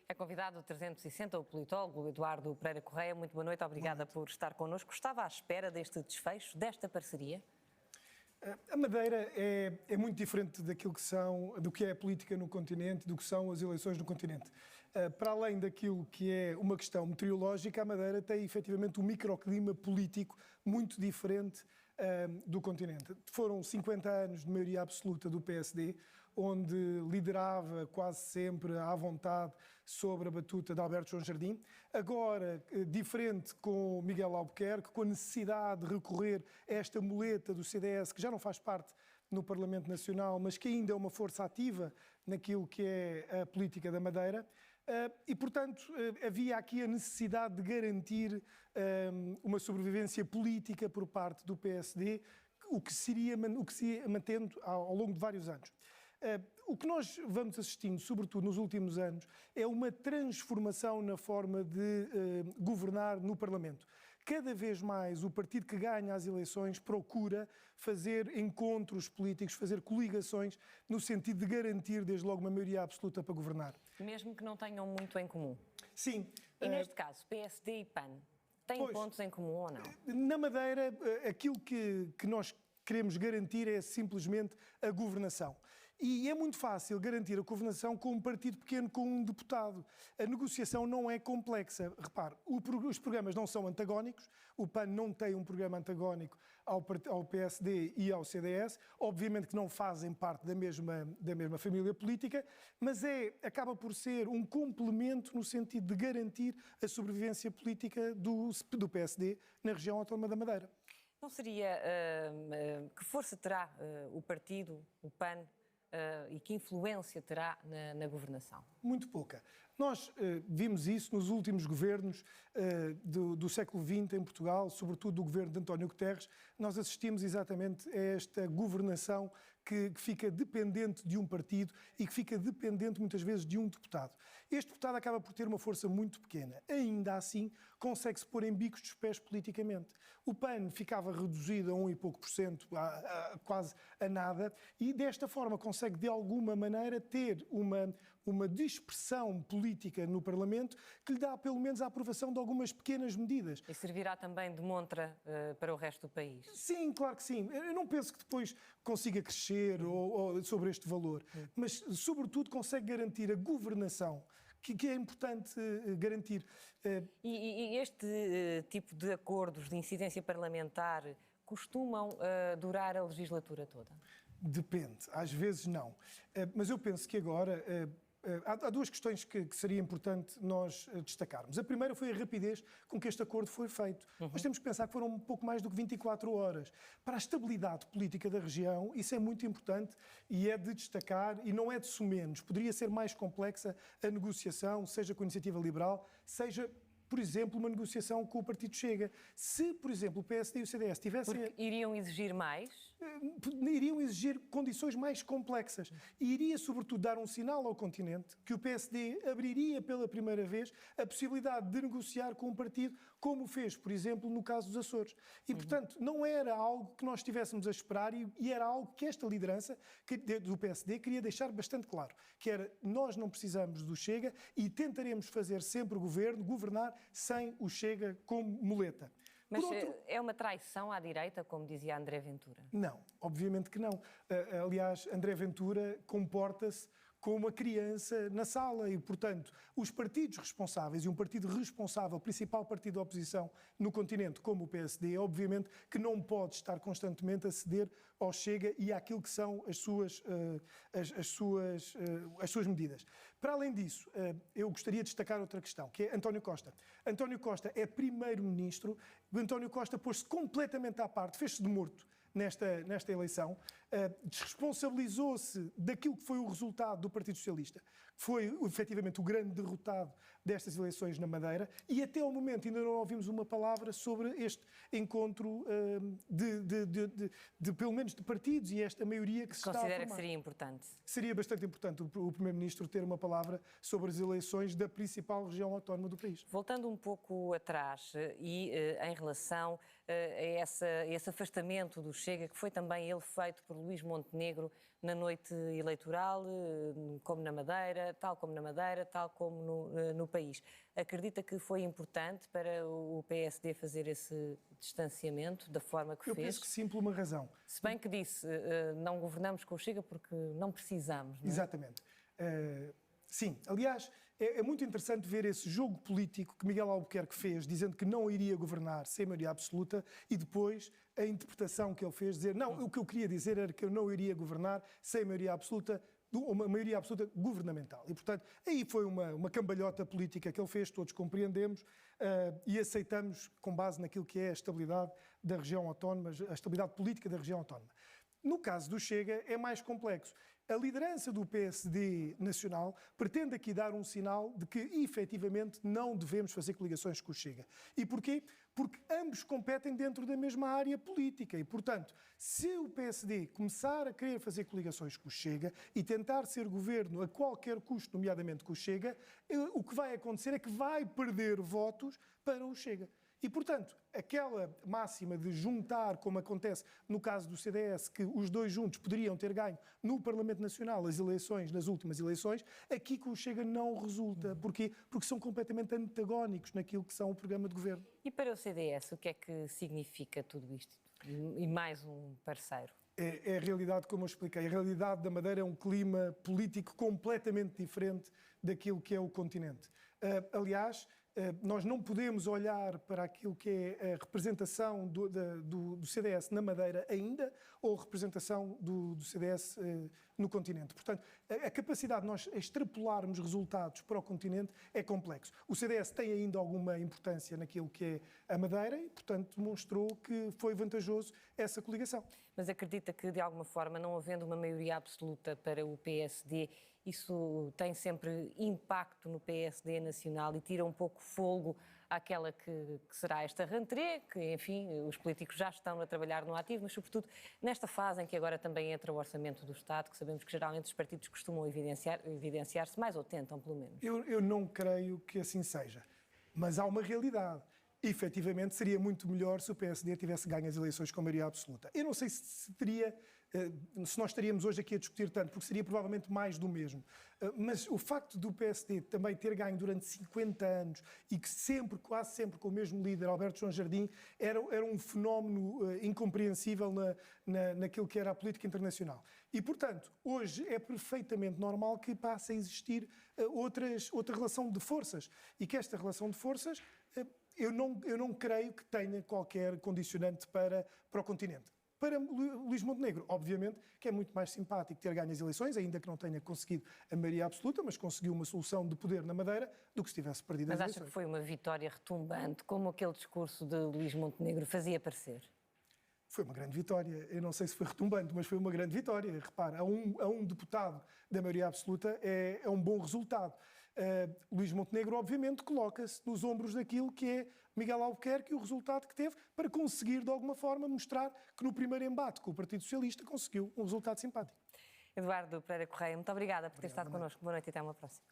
É convidado 360, o politólogo Eduardo Pereira Correia. Muito boa noite, obrigada por estar connosco. Estava à espera deste desfecho, desta parceria? A Madeira é muito diferente do que é a política no continente, do que são as eleições no continente. Para além daquilo que é uma questão meteorológica, a Madeira tem efetivamente um microclima político muito diferente do continente. Foram 50 anos de maioria absoluta do PSD, onde liderava quase sempre à vontade sobre a batuta de Alberto João Jardim. Agora, diferente com Miguel Albuquerque, com a necessidade de recorrer a esta muleta do CDS, que já não faz parte no Parlamento Nacional, mas que ainda é uma força ativa naquilo que é a política da Madeira. E, portanto, havia aqui a necessidade de garantir uma sobrevivência política por parte do PSD, o que se ia mantendo ao longo de vários anos. O que nós vamos assistindo, sobretudo nos últimos anos, é uma transformação na forma de governar no Parlamento. Cada vez mais o partido que ganha as eleições procura fazer encontros políticos, fazer coligações, no sentido de garantir desde logo uma maioria absoluta para governar. Mesmo que não tenham muito em comum? Sim. E neste caso, PSD e PAN, têm pontos em comum ou não? Na Madeira, aquilo que nós queremos garantir é simplesmente a governação. E é muito fácil garantir a governação com um partido pequeno, com um deputado. A negociação não é complexa. Repare, os programas não são antagónicos, o PAN não tem um programa antagónico ao PSD e ao CDS, obviamente que não fazem parte da mesma família política, mas acaba por ser um complemento no sentido de garantir a sobrevivência política do PSD na região autónoma da Madeira. Não seria... que força terá o partido, o PAN, e que influência terá na governação? Muito pouca. Nós vimos isso nos últimos governos do século XX em Portugal, sobretudo do governo de António Guterres. Nós assistimos exatamente a esta governação que fica dependente de um partido e que fica dependente muitas vezes de um deputado. Este deputado acaba por ter uma força muito pequena. Ainda assim, consegue-se pôr em bicos dos pés politicamente. O PAN ficava reduzido a 1 e pouco %, quase a nada, e desta forma consegue de alguma maneira ter uma dispersão política no Parlamento que lhe dá pelo menos a aprovação de algumas pequenas medidas. E servirá também de montra para o resto do país? Sim, claro que sim. Eu não penso que depois consiga crescer ou sobre este valor, mas sobretudo consegue garantir a governação, que é importante garantir. E este tipo de acordos de incidência parlamentar costumam durar a legislatura toda? Depende, às vezes não. Mas eu penso que agora há duas questões que seria importante nós destacarmos. A primeira foi a rapidez com que este acordo foi feito. Nós temos que pensar que foram um pouco mais do que 24 horas. Para a estabilidade política da região, isso é muito importante e é de destacar e não é de sumenos. Poderia ser mais complexa a negociação, seja com a Iniciativa Liberal, seja, por exemplo, uma negociação com o Partido Chega. Se, por exemplo, o PSD e o CDS tivessem... Porque iriam exigir mais? Iriam exigir condições mais complexas. E iria, sobretudo, dar um sinal ao continente que o PSD abriria pela primeira vez a possibilidade de negociar com um partido, como fez, por exemplo, no caso dos Açores. E, portanto, não era algo que nós estivéssemos a esperar e era algo que esta liderança do PSD queria deixar bastante claro, que era, nós não precisamos do Chega e tentaremos fazer sempre o governo, governar sem o Chega como muleta. Mas é uma traição à direita, como dizia André Ventura? Não, obviamente que não. Aliás, André Ventura comporta-se como uma criança na sala e, portanto, os partidos responsáveis e um partido responsável, principal partido da oposição no continente, como o PSD, obviamente que não pode estar constantemente a ceder ao Chega e àquilo que são as suas medidas. Para além disso, eu gostaria de destacar outra questão, que é António Costa. António Costa é primeiro-ministro, António Costa pôs-se completamente à parte, fez-se de morto nesta eleição, desresponsabilizou-se daquilo que foi o resultado do Partido Socialista, que foi efetivamente o grande derrotado destas eleições na Madeira, e até ao momento ainda não ouvimos uma palavra sobre este encontro pelo menos de partidos e esta maioria que se está a formar. Considera que seria importante? Seria bastante importante o Primeiro-Ministro ter uma palavra sobre as eleições da principal região autónoma do país. Voltando um pouco atrás e em relação a esse afastamento do Chega, que foi também ele feito por Luís Montenegro na noite eleitoral, como na Madeira, tal como na Madeira, tal como no país. Acredita que foi importante para o PSD fazer esse distanciamento da forma que fez? Eu penso que sim, por uma razão. Se bem que disse, não governamos com o Chega porque não precisamos, não é? Exatamente. Sim, aliás, é muito interessante ver esse jogo político que Miguel Albuquerque fez, dizendo que não iria governar sem maioria absoluta, e depois a interpretação que ele fez, dizer, não, o que eu queria dizer era que eu não iria governar sem maioria absoluta, uma maioria absoluta governamental. E, portanto, aí foi uma cambalhota política que ele fez, todos compreendemos e aceitamos com base naquilo que é a estabilidade da região autónoma, a estabilidade política da região autónoma. No caso do Chega, é mais complexo. A liderança do PSD nacional pretende aqui dar um sinal de que, efetivamente, não devemos fazer coligações com o Chega. E porquê? Porque ambos competem dentro da mesma área política. E, portanto, se o PSD começar a querer fazer coligações com o Chega e tentar ser governo a qualquer custo, nomeadamente com o Chega, o que vai acontecer é que vai perder votos para o Chega. E, portanto, aquela máxima de juntar, como acontece no caso do CDS, que os dois juntos poderiam ter ganho no Parlamento Nacional as eleições, nas últimas eleições, aqui com o Chega não resulta. Porquê? Porque são completamente antagónicos naquilo que são o programa de governo. E para o CDS, o que é que significa tudo isto? E mais um parceiro? É a realidade, como eu expliquei. A realidade da Madeira é um clima político completamente diferente daquilo que é o continente. Aliás, nós não podemos olhar para aquilo que é a representação do CDS na Madeira ainda, ou a representação do CDS no continente. Portanto, a capacidade de nós extrapolarmos resultados para o continente é complexo. O CDS tem ainda alguma importância naquilo que é a Madeira e, portanto, demonstrou que foi vantajoso essa coligação. Mas acredita que, de alguma forma, não havendo uma maioria absoluta para o PSD, isso tem sempre impacto no PSD nacional e tira um pouco fogo àquela que será esta rentrée, que, enfim, os políticos já estão a trabalhar no ativo, mas, sobretudo, nesta fase em que agora também entra o orçamento do Estado, que sabemos que geralmente os partidos costumam evidenciar-se mais, ou tentam, pelo menos. Eu não creio que assim seja, mas há uma realidade. Efetivamente, seria muito melhor se o PSD tivesse ganho as eleições com maioria absoluta. Eu não sei se nós estaríamos hoje aqui a discutir tanto, porque seria provavelmente mais do mesmo. Mas o facto do PSD também ter ganho durante 50 anos e que sempre, quase sempre, com o mesmo líder, Alberto João Jardim, era um fenómeno incompreensível naquilo que era a política internacional. E, portanto, hoje é perfeitamente normal que passe a existir outra relação de forças e que esta relação de forças eu não creio que tenha qualquer condicionante para o continente. Para Luís Montenegro, obviamente, que é muito mais simpático ter ganho as eleições, ainda que não tenha conseguido a maioria absoluta, mas conseguiu uma solução de poder na Madeira, do que se tivesse perdido as eleições. Mas acha que foi uma vitória retumbante, como aquele discurso de Luís Montenegro fazia parecer? Foi uma grande vitória. Eu não sei se foi retumbante, mas foi uma grande vitória. Repara, a um deputado da maioria absoluta é um bom resultado. Luís Montenegro, obviamente, coloca-se nos ombros daquilo que é Miguel Albuquerque e o resultado que teve para conseguir, de alguma forma, mostrar que no primeiro embate com o Partido Socialista conseguiu um resultado simpático. Eduardo Pereira Correia, muito obrigada por ter estado connosco. Boa noite e até uma próxima.